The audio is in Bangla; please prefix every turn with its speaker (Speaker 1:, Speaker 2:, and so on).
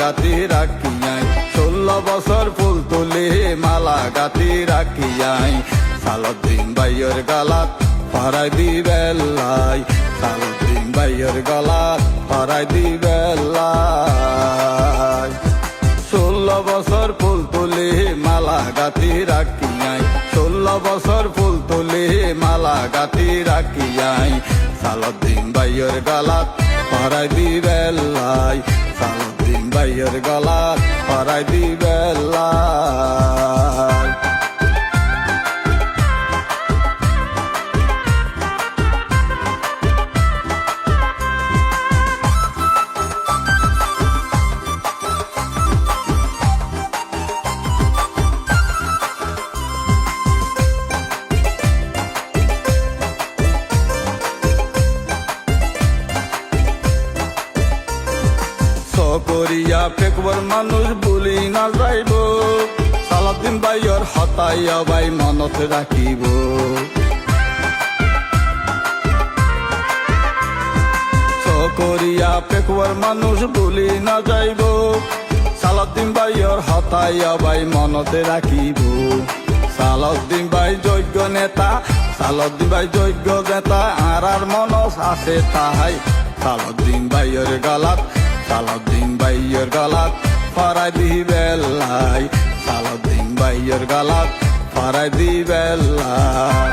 Speaker 1: গাতি রাখিয়াই 16 বছর ফুল তুলি মালা গাতি রাখিয়াই সালাউদ্দিন ভাইয়ের গলাত পরাই দিবেলাই সালাউদ্দিন ভাইয়ের গলাত পরাই দিবেলাই 16 বছর ফুল তুলি মালা গাতি রাখিয়াই 16 বছর ফুল তুলি মালা গাতি রাখিয়াই সালাউদ্দিন ভাইয়ের গলাত পরাই দিবেলাই সালাউদ্দিন ভাইয়ের গলাত পরাই দিবেলাই করিয়া পেকবর মানুষ বলি না যাইব সালাউদ্দিন ভাইয়ের হতাইয়া ভাই মনত রাখিব করিয়া পেকবর মানুষ বলি না যাইব সালাউদ্দিন ভাইয়ের হতাইয়া ভাই মনতে রাখিব সালাউদ্দিন ভাই যোগ্য নেতা সালাউদ্দিন ভাই যোগ্য নেতা আর মনস আছে তাহাই সালাউদ্দিন ভাইয়ের গলাত সালাউদ্দিন ভাইয়ের গলাত পরাই দিবেলাই সালাউদ্দিন ভাইয়ের গলাত পরাই দিবেলাই